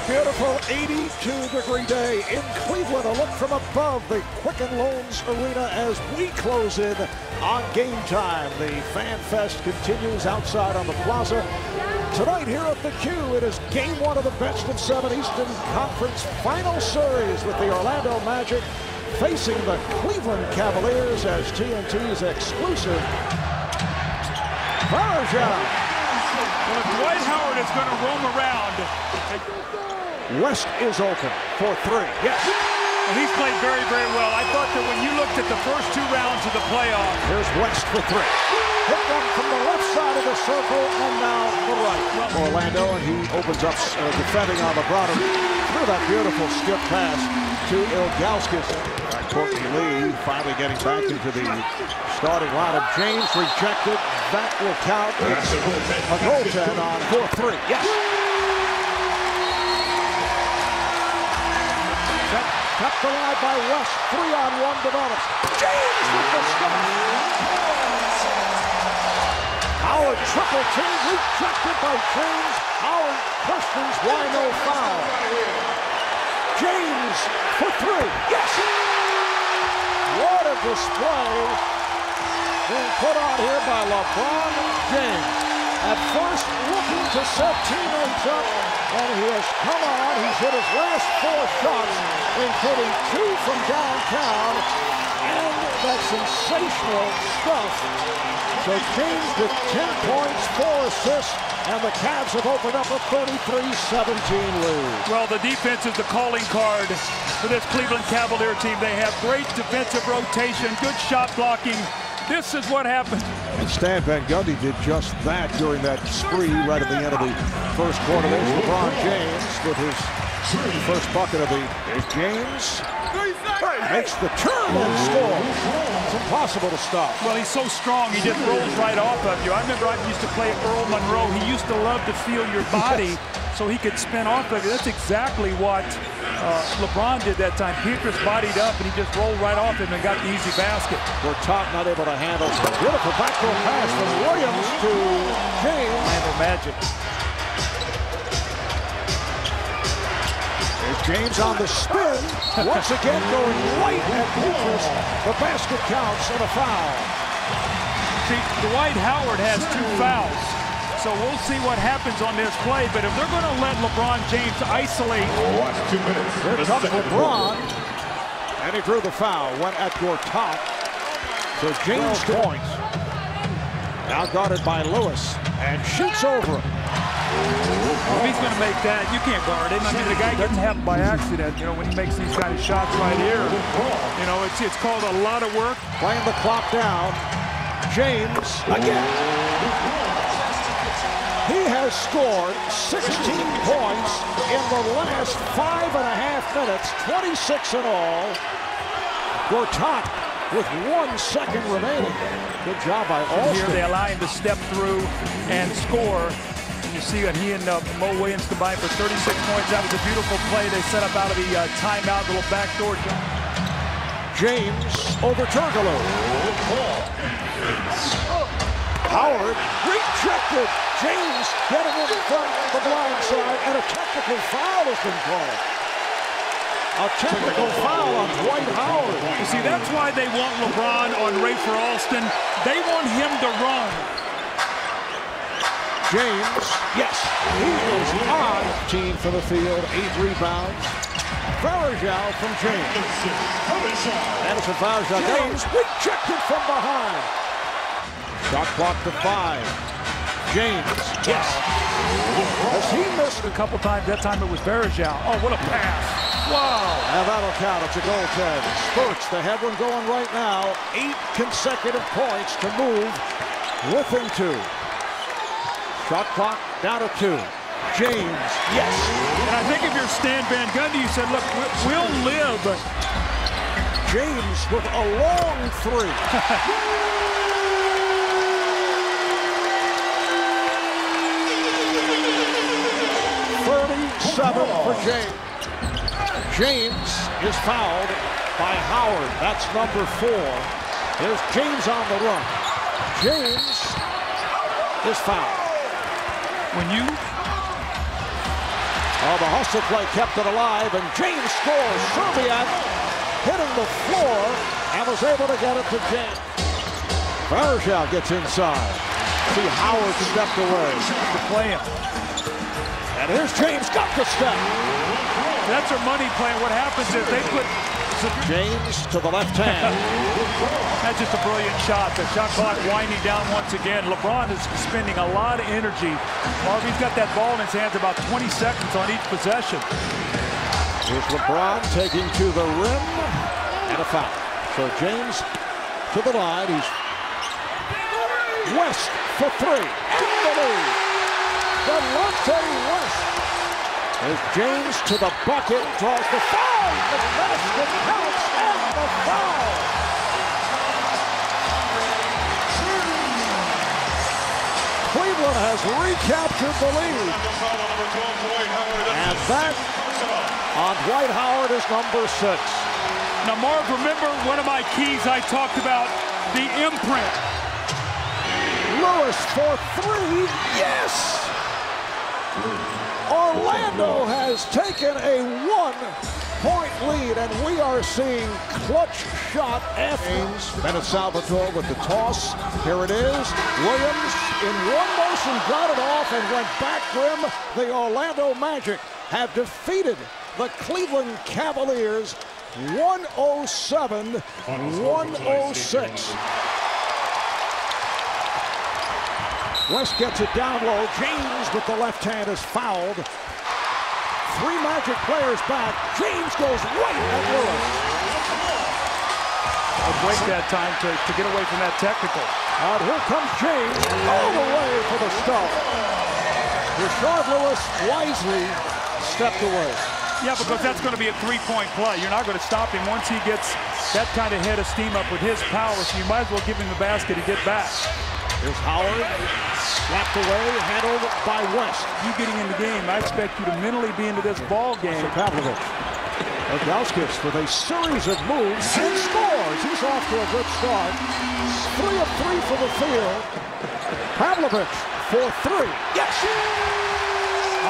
beautiful 82-degree day in Cleveland. A look from above the Quicken Loans Arena as we close in on game time. The Fan Fest continues outside on the plaza. Tonight here at the Q, it is game one of the best of 7 Eastern Conference Final Series with the Orlando Magic facing the Cleveland Cavaliers as TNT's exclusive Varejao. Well, if Dwight Howard is going to roam around. West is open for three. Yes. Well, he's played very, very well. I thought that when you looked at the first 2 rounds of the playoffs. Here's West for three. Hit one from the left side of the circle and now the right. Orlando, and he opens up defending on LeBron through that beautiful skip pass to Ilgauskas. Courtney Lee finally getting back into the starting lineup. James rejected. That will count. It's a goaltend on 4-3. Yes. Kept alive by West. 3-on-1 develops. James with the stop. Howard triple team rejected by James. Howard questions why no foul. James for 3. Yes. What a display being put on here by LeBron James. At first looking to set teammates up, and he has come on. He's hit his last 4 shots, including 2 from downtown, and that sensational stuff. So James with 10 points, 4 assists, and the Cavs have opened up a 33-17 lead. Well, the defense is the calling card for this Cleveland Cavalier team. They have great defensive rotation, good shot blocking. This is what happens. And Stan Van Gundy did just that during that spree right at the end of the first quarter. There's LeBron James with his first bucket of the James. Makes the turn and scores. It's impossible to stop. Well, he's so strong, he just rolls right off of you. I remember I used to play Earl Monroe. He used to love to feel your body so he could spin off of you. That's exactly what LeBron did that time. Pierce bodied up, and he just rolled right off him and got the easy basket. Gortat not able to handle. Beautiful backdoor pass from Williams to James. Handle Magic. James on the spin, once again going right at Pierce. The basket counts and a foul. See, Dwight Howard has 2 fouls, so we'll see what happens on this play. But if they're going to let LeBron James isolate. Here comes LeBron, and he drew the foul. Went at Gortat. So James points. Now guarded by Lewis, and shoots over him. If he's going to make that, you can't guard him. I mean, the guy doesn't happen by accident, you know, when he makes these kind of shots right here. You know, it's called a lot of work. Playing the clock down. James again. He has scored 16 points in the last 5.5 minutes, 26 in all. Gortat with 1 second remaining. Good job by Alston. Here they allow him to step through and score. You see that he and Mo Williams combined for 36 points. That was a beautiful play. They set up out of the timeout, little backdoor. James over Turkoglu. Howard rejected. James getting in front of the blind side, and a technical foul has been called. A technical foul on Dwight Howard. You see, that's why they want LeBron on Rafer Alston. They want him to run. James, yes, he is on team for the field. 8 rebounds. Varejao from James. Anderson Varejao. James rejected from behind. Shot clock to 5. James, yes. As he missed a couple times, that time it was Varejao. Oh, what a pass. Wow. And that'll count. It's a goaltend. Spurts, the head one going right now. 8 consecutive points to move within 2. Shot clock down to 2. James, yes. And I think if you're Stan Van Gundy, you said, look, we'll live. James with a long 3. 37 for James. James is fouled by Howard. That's number 4. Here's James on the run. James is fouled. When you... Oh, the hustle play kept it alive, and James scores. Serbiak hitting the floor and was able to get it to James. Varejao gets inside. See Howard stepped away. To play him. And here's James, got the step. That's their money plan. What happens is they put James to the left hand. That's just a brilliant shot. The shot clock winding down once again. LeBron is spending a lot of energy. Well, he's got that ball in his hands about 20 seconds on each possession. Here's LeBron taking to the rim and a foul. So James to the line. He's West for three. And the lead. Delonte West. There's James to the bucket. Draws the foul. The basket counts and the foul. Cleveland has recaptured the lead. And that on Dwight Howard is number 6. Now, Marv, remember one of my keys I talked about, the imprint. Lewis for three. Yes! Orlando has taken a 1-point lead, and we are seeing clutch shot James. Bennett Salvatore with the toss. Here it is. Williams in one motion got it off and went back rim. The Orlando Magic have defeated the Cleveland Cavaliers 107-106. West gets it down low. James with the left hand is fouled. 3 Magic players back. James goes right at Lewis. A break that time to get away from that technical. And here comes James all the way for the stop. Rashard Lewis wisely stepped away. Yeah, because that's going to be a 3-point play. You're not going to stop him once he gets that kind of head of steam up with his power, so you might as well give him the basket and get back. Here's Howard, slapped away, handled by West. You getting in the game, I expect you to mentally be into this ball game. Pavlovich. Ogauskas with a series of moves and scores. He's off to a good start. 3 of 3 for the field. Pavlovich for 3. Yes!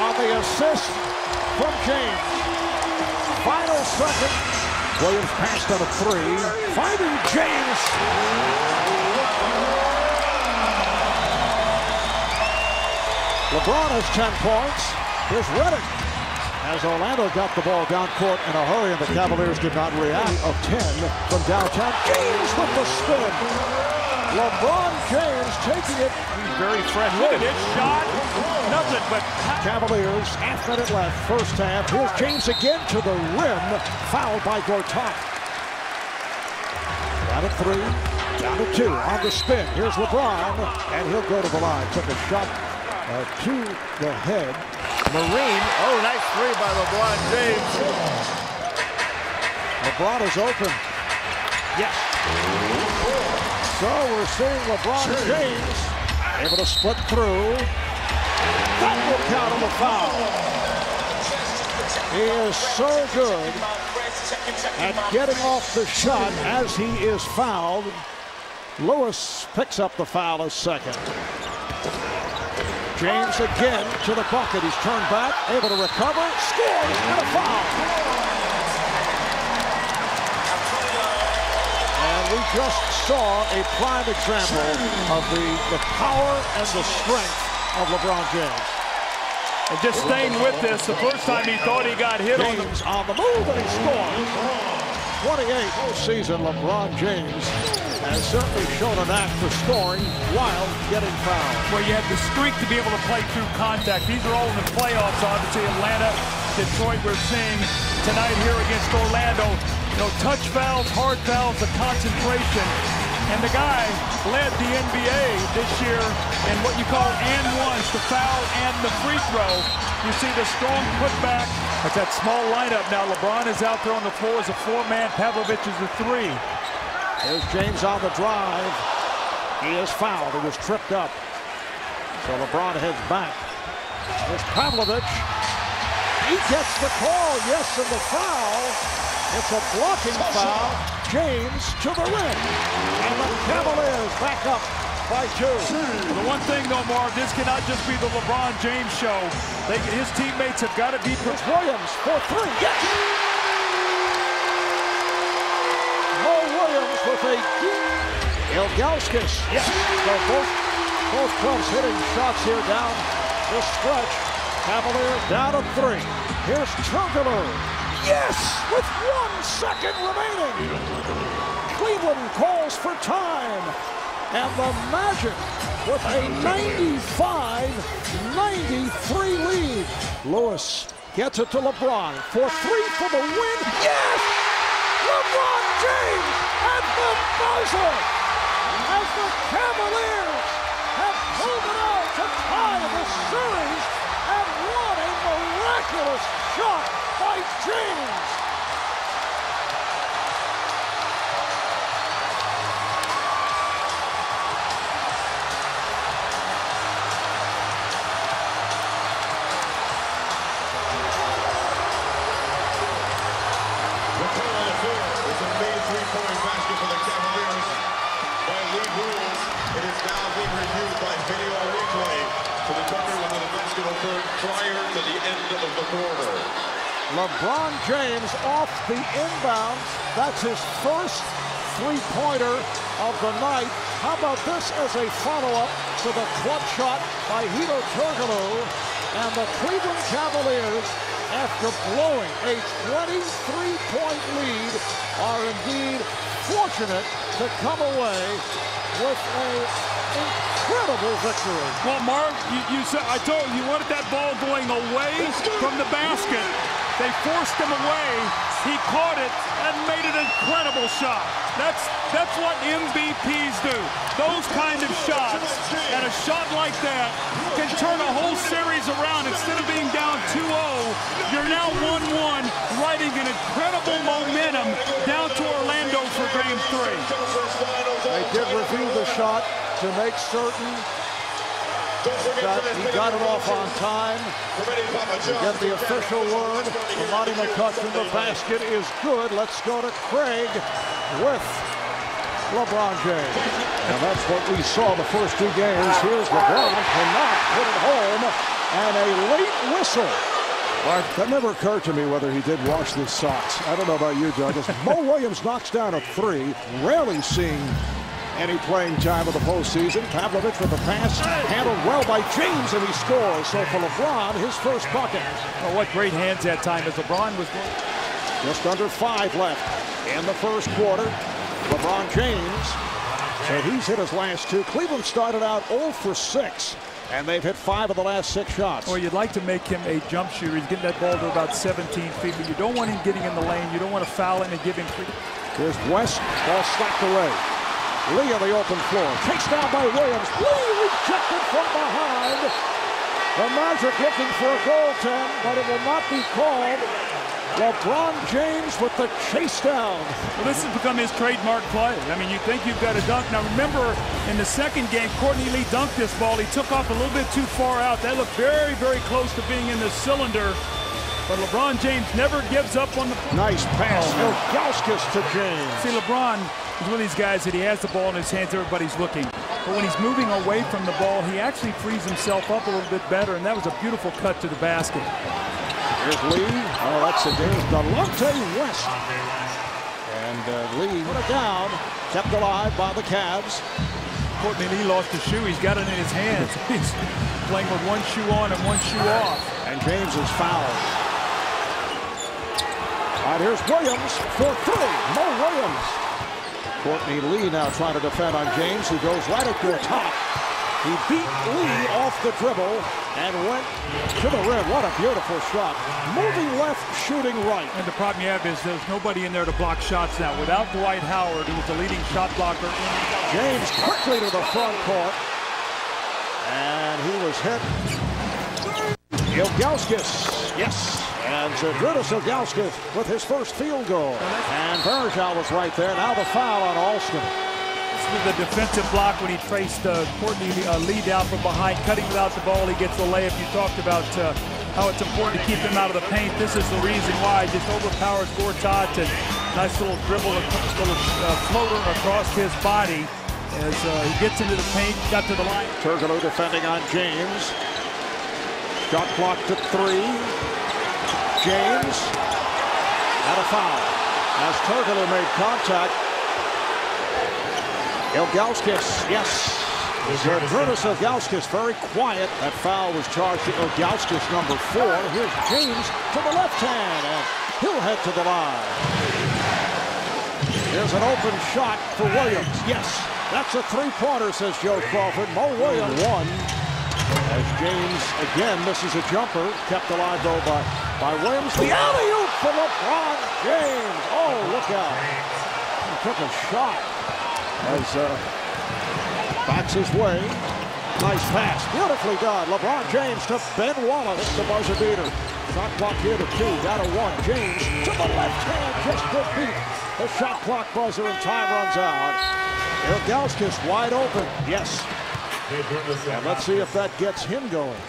On the assist from James. Final second. Williams passed on a 3. Finding James. LeBron has 10 points. Here's Redick. As Orlando got the ball down court in a hurry, and the Cavaliers did not react. Of 10 from downtown. James with the spin. LeBron James taking it. He's very fresh. Look at his shot. Nothing but Cavaliers, half-minute left, first half. Here's James again to the rim. Fouled by Gortat. Down to 3. Down to 2 on the spin. Here's LeBron, and he'll go to the line. Took a shot to the head. Marine. Oh, nice 3 by LeBron James. LeBron is open. Yes. So we're seeing LeBron James able to split through. That will count on the foul. He is so good at getting off the shot as he is fouled. Lewis picks up the foul as second. James again to the bucket. He's turned back, able to recover, scores, and a foul. And we just saw a prime example of the power and the strength of LeBron James. And just staying with this, the first time he thought he got hit James on the move, and he scores. 28 season, LeBron James has certainly shown an act for scoring while getting fouled. Where you have the strength to be able to play through contact. These are all in the playoffs, obviously. Atlanta, Detroit, we're seeing tonight here against Orlando. You know, touch fouls, hard fouls, the concentration. And the guy led the NBA this year in what you call and-ones, the foul and the free throw. You see the strong putback. That's that small lineup now. LeBron is out there on the floor as a 4-man. Pavlovich is a 3. There's James on the drive. He is fouled. He was tripped up. So LeBron heads back. There's Pavlovich. He gets the call. Yes, and the foul. It's a blocking foul. James to the rim. And the Cavaliers back up by 2. The one thing, though, Marv, this cannot just be the LeBron James show. His teammates have got to be... Williams for 3. Yes! Mo Williams with a Ilgauskas. Yes! So both clubs hitting shots here down the stretch. Cavaliers down to 3. Here's Turkoglu. Yes! With 1 second remaining. Cleveland calls for time. And the Magic with a 95-93 lead. Lewis gets it to LeBron for 3 for the win. Yes! LeBron James at the buzzer as the Cavaliers have pulled it out to tie the series, and what a miraculous shot by James. Three-point basket for the Cavaliers. By league rules, it is now being reviewed by video replay to determine whether the basket occurred prior to the end of the quarter. LeBron James off the inbound. That's his first three-pointer of the night. How about this as a follow-up to the clutch shot by Turkoglu, and the Cleveland Cavaliers, after blowing a 23-point lead, are indeed fortunate to come away with an incredible victory. Well, Mark, you said, I told you wanted that ball going away from the basket. They forced him away. He caught it and made an incredible shot. That's what MVPs do. Those kind of shots, and a shot like that can turn a whole series around. Instead of being down 2-0, you're now 1-1, riding an incredible momentum down to Orlando for Game 3. They did review the shot to make certain that he got it off on time. We get the official word from Monty McCutcheon. The basket is good. Let's go to Craig with LeBron James. And that's what we saw the first 2 games. Here's LeBron, cannot put it home, and a late whistle. Mark, that never occurred to me whether he did wash the socks. I don't know about you, Doug. Mo Williams knocks down a 3, rarely seeing any playing time of the postseason. Pavlovich with the pass, handled well by James, and he scores. So for LeBron, his first bucket. Oh, what great hands that time as LeBron was going. Just under 5 left in the first quarter. LeBron James, so he's hit his last 2. Cleveland started out 0 for 6, and they've hit 5 of the last 6 shots. Well, you'd like to make him a jump shooter. He's getting that ball to about 17 feet, but you don't want him getting in the lane. You don't want to foul him and give him free. Here's West, ball slapped away. Lee on the open floor, chased down by Williams. Lee rejected from behind. The Magic looking for a goaltend, but it will not be called. LeBron James with the chase down. Well, this has become his trademark play. I mean, you think you've got a dunk. Now, remember, in the second game, Courtney Lee dunked this ball. He took off a little bit too far out. That looked very, very close to being in the cylinder. But LeBron James never gives up on the... Nice pass. Ilgauskas to James. See, LeBron is one of these guys that he has the ball in his hands, everybody's looking. But when he's moving away from the ball, he actually frees himself up a little bit better, and that was a beautiful cut to the basket. Here's Lee. Oh, that's a game. Delonte West. And Lee put it down, kept alive by the Cavs. Courtney Lee lost the shoe. He's got it in his hands. He's playing with one shoe on and one shoe off. And James is fouled. All right, here's Williams for 3. Mo Williams. Courtney Lee now trying to defend on James, who goes right at your top. He beat Lee off the dribble and went to the rim. What a beautiful shot. Moving left, shooting right. And the problem you have is there's nobody in there to block shots now. Without Dwight Howard, who was the leading shot blocker. James quickly to the front court. And he was hit. Ilgauskas. Yes. And Zydrunas Ilgauskas with his first field goal. And Bergeau was right there. Now the foul on Alston. The defensive block when he traced Courtney Lee down from behind, cutting without the ball. He gets the layup. You talked about how it's important to keep him out of the paint. This is the reason why. Just overpowers Gortat, and nice little dribble, little floater across his body. as he gets into the paint, got to the line. Turkoglu defending on James. Shot clock to 3. James. And a foul. As Turkoglu made contact. Ilgauskas, yes. Brutus Ilgauskas very quiet. That foul was charged to Ilgauskas, number 4. Here's James to the left hand, and he'll head to the line. There's an open shot for Williams. Yes, that's a 3-pointer, says Joe Crawford. Mo Williams won. As James again misses a jumper, kept alive though by Williams. The alley-oop for LeBron James. Oh, look out! He took a shot as backs his way. Nice pass, beautifully done. LeBron James to Ben Wallace, the buzzer beater. Shot clock here to 2, down to 1. James to the left hand, just to beat the shot clock buzzer, and time runs out. Ilgauskas wide open, yes. And let's see if that gets him going.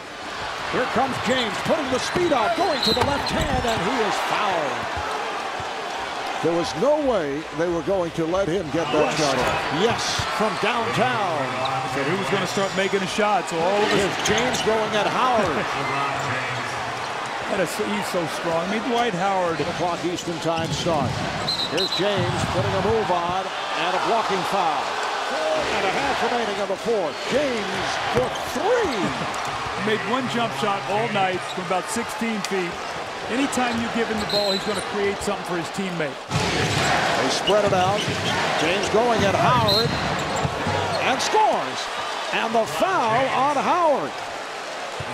Here comes James, putting the speed out, going to the left hand, and he is fouled. There was no way they were going to let him get that shot off. Yes, from downtown. So he was going to start making a shot. So all of Here's James going at Howard. He's so strong. I mean, Dwight Howard. 8 o'clock Eastern time start. Here's James putting a move on and a blocking foul. 4.5 remaining of the 4th. James for 3. Made one jump shot all night from about 16 feet. Anytime you give him the ball, he's going to create something for his teammate. They spread it out. James going at Howard and scores. And the foul on Howard.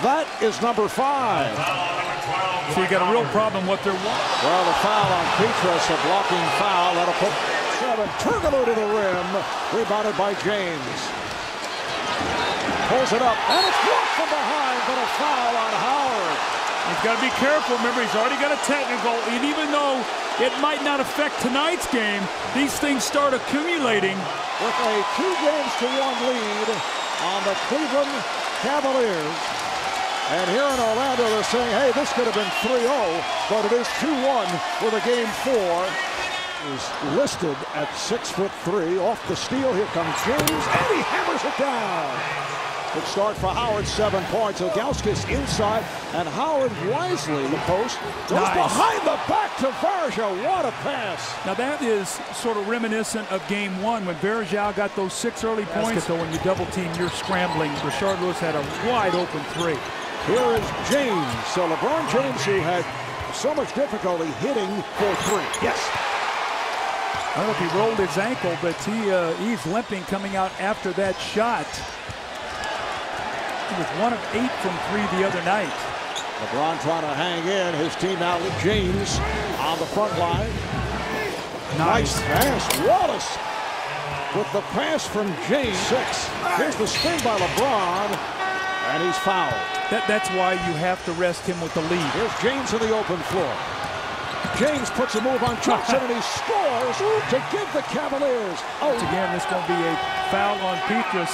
That is number 5. So you got a real problem what they're wanting. Well, the foul on Petras, a blocking foul. That'll put 7. Turkoglu to the rim. Rebounded by James. Pulls it up. And it's blocked from behind, but a foul on Howard. He's got to be careful. Remember, he's already got a technical. And even though it might not affect tonight's game, these things start accumulating. With a 2-1 lead on the Cleveland Cavaliers. And here in Orlando, they're saying, hey, this could have been 3-0, but it is 2-1 with a game 4. Is listed at 6'3". Off the steal, here comes James, and he hammers it down. Good start for Howard, 7 points. Ilgauskas inside, and Howard wisely, the post, goes behind the back to Varejao. What a pass. Now that is sort of reminiscent of game 1 when Varejao got those 6 early points. So when you double team, you're scrambling. Rashard Lewis had a wide open 3. Here is James. So LeBron James, who had so much difficulty hitting for 3. Yes. I don't know if he rolled his ankle, but he's limping coming out after that shot. He was 1 of 8 from 3 the other night. LeBron trying to hang in. His team out with James on the front line. Nice pass. Wallace with the pass from James. 6. Here's the spin by LeBron, and he's fouled. That's why you have to rest him with the lead. Here's James on the open floor. James puts a move on Johnson, and he scores to give the Cavaliers. Once again, this is going to be a foul on Petras.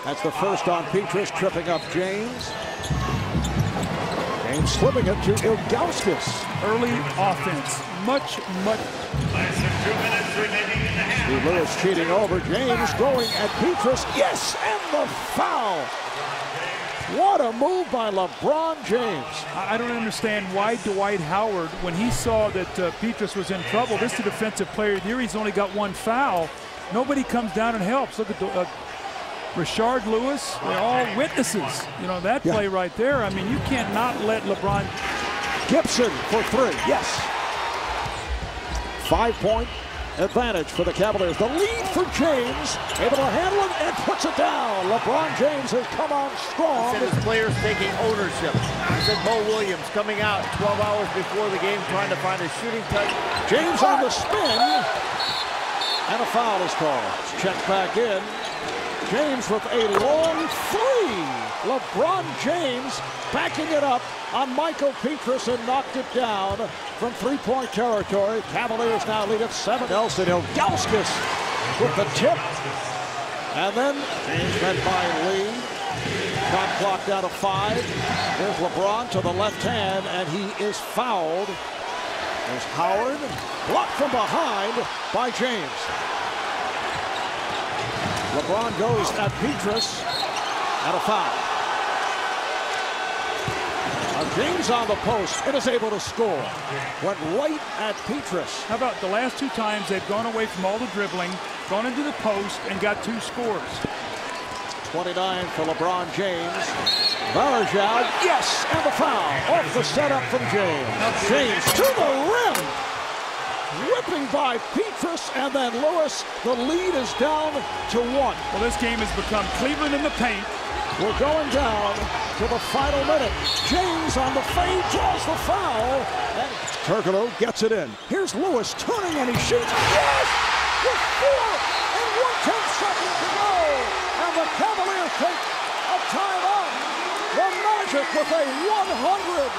That's the first on Petras, tripping up James. James slipping it to Ilgauskas. Early offense. Much. Steve Lewis cheating over. James going at Petras. Yes, and the foul. What a move by LeBron James. I don't understand why Dwight Howard, when he saw that Petras was in trouble, this is the defensive player of the year, he's only got 1 foul. Nobody comes down and helps. Look at Rashard Lewis. They're all witnesses. You know, that play right there. I mean, you cannot let LeBron. Gibson for 3. Yes. 5-point advantage for the Cavaliers. The lead for James, able to handle it and puts it down. LeBron James has come on strong. He said his players taking ownership. He said Mo Williams coming out 12 hours before the game trying to find a shooting touch. James on the spin, and a foul is called. Checked back in. James with a long 3. LeBron James backing it up on Michael Petras and knocked it down from 3-point territory. Cavaliers now lead at 7. Nelson Ilgauskas with the tip. And then James met by Lee. Shot clock down to 5. There's LeBron to the left hand, and he is fouled. There's Howard, blocked from behind by James. LeBron goes at Petrus, and a foul. Now James on the post and is able to score. Went right at Petrus. How about the last two times they've gone away from all the dribbling, gone into the post, and got 2 scores. 29 for LeBron James. Varejao, yes, and the foul. Off the setup from James. James to the rim. Whipping by Petrus, and then Lewis. The lead is down to 1. Well, this game has become Cleveland in the paint. We're going down to the final minute. James on the fade, draws the foul. And Turkoglu gets it in. Here's Lewis turning, and he shoots. Yes! With 4 and 1/10 seconds to go. And the Cavaliers take a timeout. The Magic with a 100.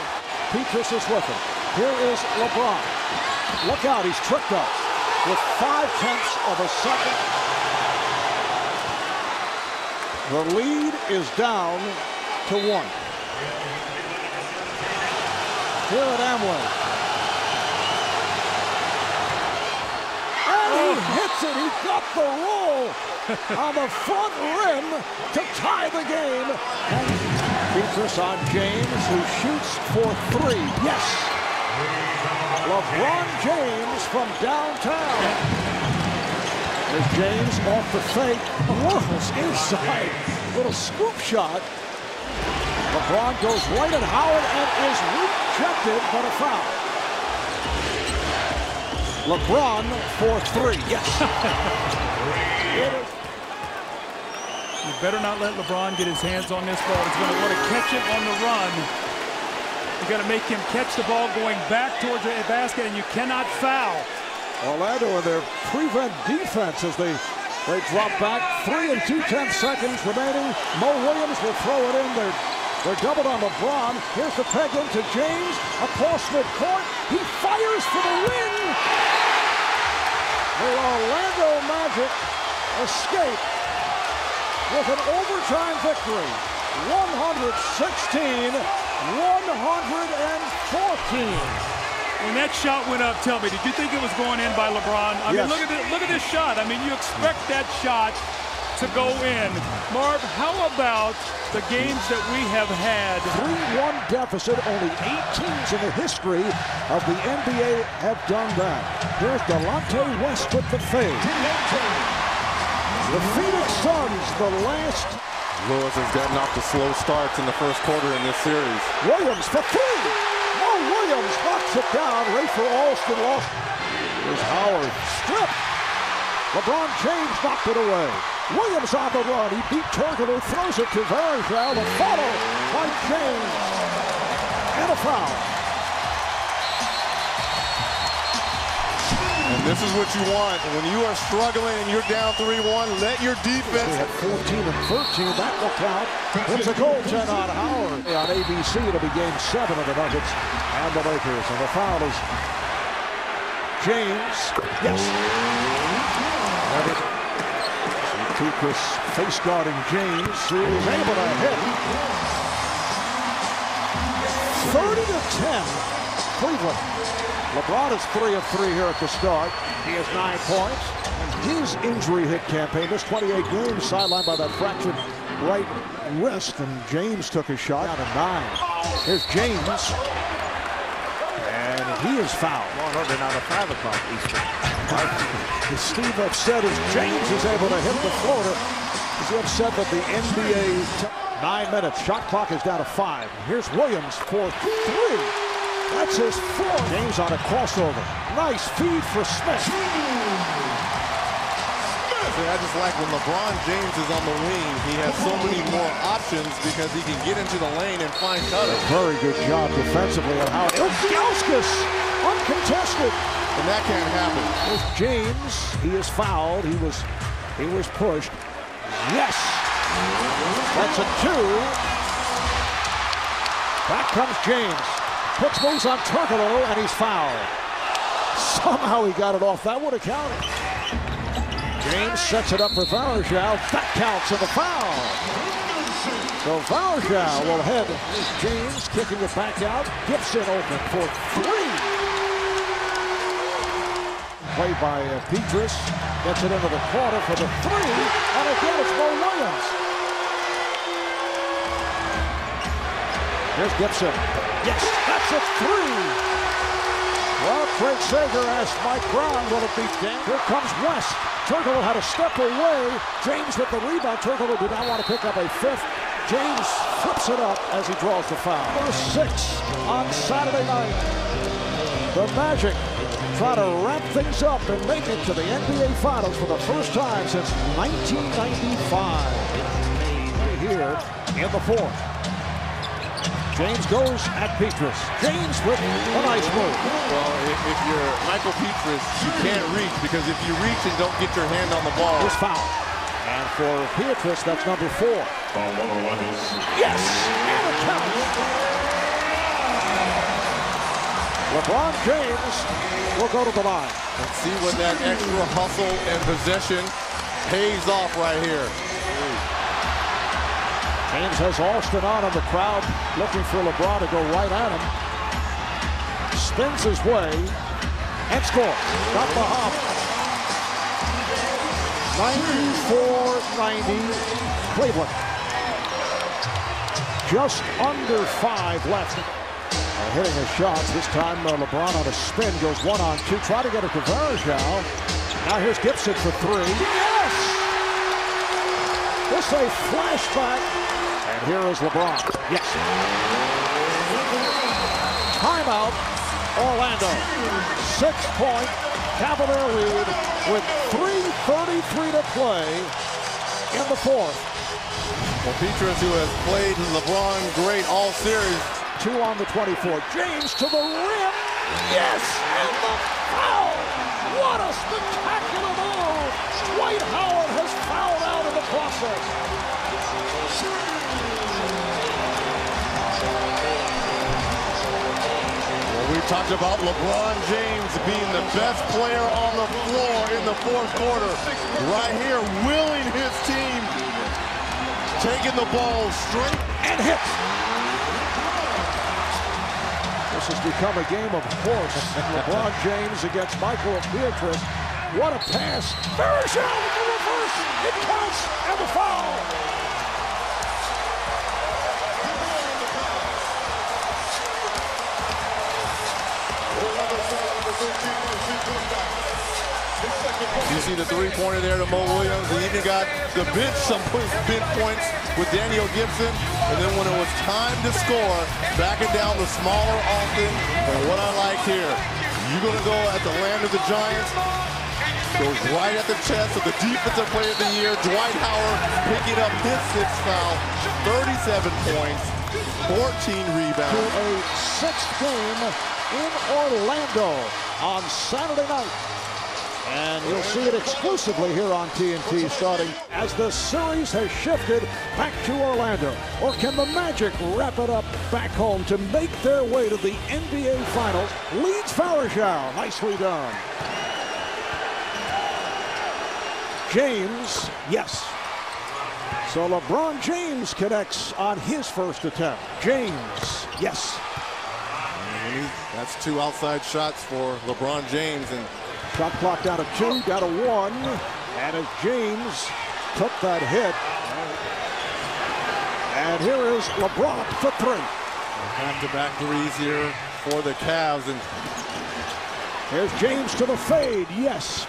Petrus is with him. Here is LeBron. Look out, he's tripped up with 5/10 of a second. The lead is down to 1. Here at Amway. And he hits it. He got the roll on the front rim to tie the game. And Petrus on James, who shoots for 3. Yes. LeBron James from downtown. There's James off the fake. Whirls inside. Little scoop shot. LeBron goes right at Howard and is rejected, but a foul. LeBron for 3. Yes. You better not let LeBron get his hands on this ball. He's going to want to catch it on the run. You got to make him catch the ball going back towards the basket, and you cannot foul. Orlando in their prevent defense as they drop back. 3 and 2/10 seconds remaining. Mo Williams will throw it in. They're doubled on LeBron. Here's the peg into James across midcourt. He fires for the win. The Orlando Magic escape with an overtime victory. 116-114. When that shot went up, tell me, did you think it was going in by LeBron? I mean, look at this shot. I mean, you expect that shot to go in. Marv, how about the games that we have had? 3-1 deficit. Only 8 teams in the history of the NBA have done that. Here's Delonte West with the fade. The Phoenix Suns, the last. Lewis has gotten off to slow starts in the first quarter in this series. Williams for 3. Mo Williams knocks it down. Rafer Alston lost. Here's Howard. Stripped. LeBron James knocked it away. Williams on the run. He beat Turkoglu, throws it to Varejao. The follow by James. And a foul. And this is what you want. When you are struggling and you're down 3-1, let your defense. They had 14 and 13. That will count. It's a goaltend on Howard. On ABC, it'll be game 7 of the Nuggets and the Lakers. And the foul is James. Yes. Kukas face guarding James, who is able to hit. 30-10. Cleveland. LeBron is 3 of 3 here at the start. He has 9 points. And his injury hit campaign, this 28 games, sidelined by that fractured right wrist. And James took a shot down to 9. Here's James. And he is fouled. They're not at 5 o'clock Eastern. Is Steve upset as James is able to hit the floater? Is he upset that the NBA... 9 minutes. Shot clock is down to 5. Here's Williams for 3. That's his 4th. James on a crossover. Nice feed for Smith. I just like when LeBron James is on the wing, he has so many more options because he can get into the lane and find cutters. Very good job defensively on Howard. Ilgauskas uncontested. And that can't happen. There's James. He is fouled. He was pushed. Yes. That's a 2. Back comes James. Puts moves on Turkoglu, and he's fouled. Somehow he got it off. That would have counted. James sets it up for Varejao. That counts in the foul. So Varejao will head. James kicking it back out. Gibson open for 3. Play by Petrus. Gets it into the corner for the three. And again, it's Mo Williams. Here's Gibson. Yes, that's a three. Well, Craig Sager asked Mike Brown, will it be Dan? Here comes West. Turkoglu had a step away. James with the rebound. Turkoglu did not want to pick up a fifth. James flips it up as he draws the foul. Number 6 on Saturday night. The Magic try to wrap things up and make it to the NBA Finals for the first time since 1995. Here in the fourth. James goes at Petrus. James with a nice move. Well, if you're Michael Petrus, you can't reach, because if you reach and don't get your hand on the ball. This foul. And for Petrus, that's number 4. Yes! And a count. LeBron James will go to the line. And see what that extra hustle and possession pays off right here. James has Alston on in the crowd, looking for LeBron to go right at him. Spins his way and scores. Got the hop. 94-90 Cleveland. Just under 5 left. Hitting his shots. This time LeBron on a spin goes 1-on-2. Try to get it to Varejao. Now here's Gibson for 3. Yes! This a flashback. And here is LeBron. Yes. Timeout, Orlando. 6-point Cavalier lead with 3:33 to play in the fourth. Well, Petrus, who has played LeBron great all series. 2 on the 24. James to the rim. Yes, and the foul. What a spectacular move. Dwight Howard has fouled out in the process. We talked about LeBron James being the best player on the floor in the fourth quarter. Right here, willing his team, taking the ball straight and hits. This has become a game of horse. LeBron James against Michael Petrus. What a pass. Varejao with the reverse. It counts, and the foul. You see the three-pointer there to Mo Williams. He even got the bench points with Daniel Gibson. And then when it was time to score, backing down the smaller Alston. And what I like here, you're going to go at the land of the Giants. Goes right at the chest of the defensive player of the year, Dwight Howard, picking up his 6th foul, 37 points, 14 rebounds. To a 6th game in Orlando on Saturday night. And you'll see it exclusively here on TNT starting as the series has shifted back to Orlando. Or can the Magic wrap it up back home to make their way to the NBA Finals? Leads Varejao. Nicely done. James, yes. So LeBron James connects on his first attempt. James, yes. That's 2 outside shots for LeBron James. And shot clock down to 2, down to 1. And as James took that hit. And here is LeBron for 3. Back-to-back threes here for the Cavs. And here's James to the fade, yes.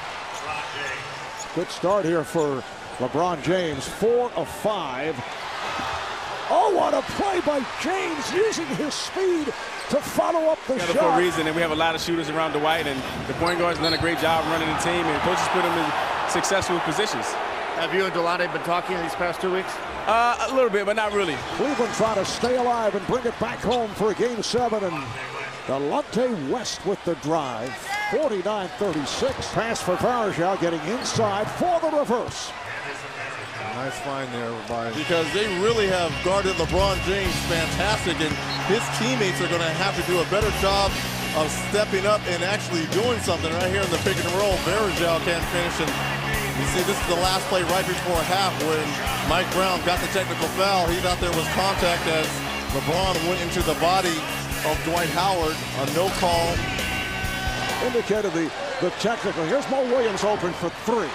Good start here for LeBron James, 4 of 5. Oh, what a play by James, using his speed to follow up the shot. For a reason, and we have a lot of shooters around Dwight, and the point guard's done a great job running the team, and coaches put him in successful positions. Have you and Delonte been talking these past 2 weeks? A little bit, but not really. Cleveland trying to stay alive and bring it back home for a Game 7, and Delonte West with the drive. 49-36. Pass for Varejao, getting inside for the reverse. Nice find there by, because they really have guarded LeBron James fantastic, and his teammates are going to have to do a better job of stepping up and actually doing something right here in the pick and roll. Varejao can't finish, and you see this is the last play right before half when Mike Brown got the technical foul. He thought there was contact as LeBron went into the body of Dwight Howard. A no call. Indicated the the technical. Here's Mo Williams open for three.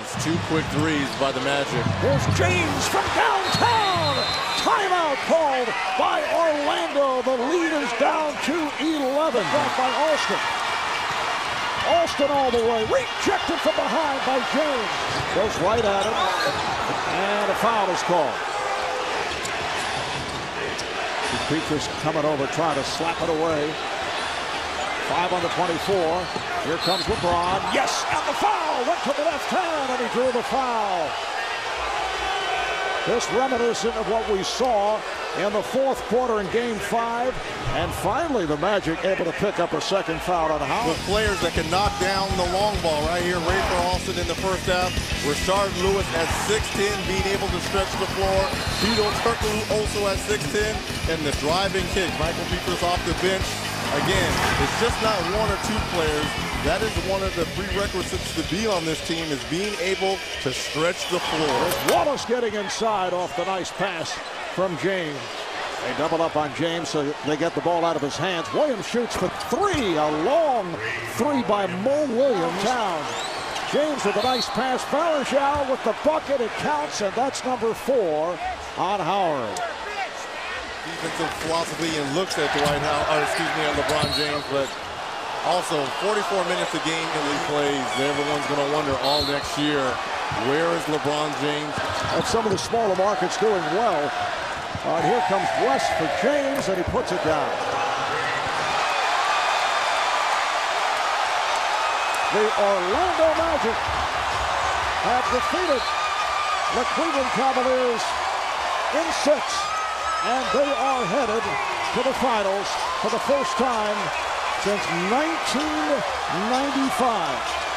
It's 2 quick threes by the Magic. Here's James from downtown. Timeout called by Orlando. The lead is down to 11. Brought by Alston. Alston all the way. Rejected from behind by James. Goes right at him. And a foul is called. Petras coming over, trying to slap it away. 5 on the 24. Here comes LeBron. Yes, and the foul went to the left hand, and he drew the foul. This reminiscent of what we saw in the fourth quarter in Game 5. And finally, the Magic able to pick up a second foul on Howard. With players that can knock down the long ball right here. Rafer Alston in the first half. Rashard Lewis at 6'10", being able to stretch the floor. Tito Turkoglu also at 6'10", and the driving kick. Michael Petras off the bench. Again, it's just not 1 or 2 players. That is one of the prerequisites to be on this team, is being able to stretch the floor. There's Wallace getting inside off the nice pass from James. They double up on James, so they get the ball out of his hands. Williams shoots for 3. A long 3 by Mo Williams. Down. James with a nice pass. Varejao with the bucket. It counts, and that's number 4 on Howard. Defensive philosophy and looks at Dwight Howard, or excuse me, at LeBron James, but also 44 minutes a game in these plays. Everyone's going to wonder all next year, where is LeBron James? And some of the smaller markets doing well. Here comes West for James, and he puts it down. The Orlando Magic have defeated the Cleveland Cavaliers in 6, and they are headed to the finals for the first time since 1995.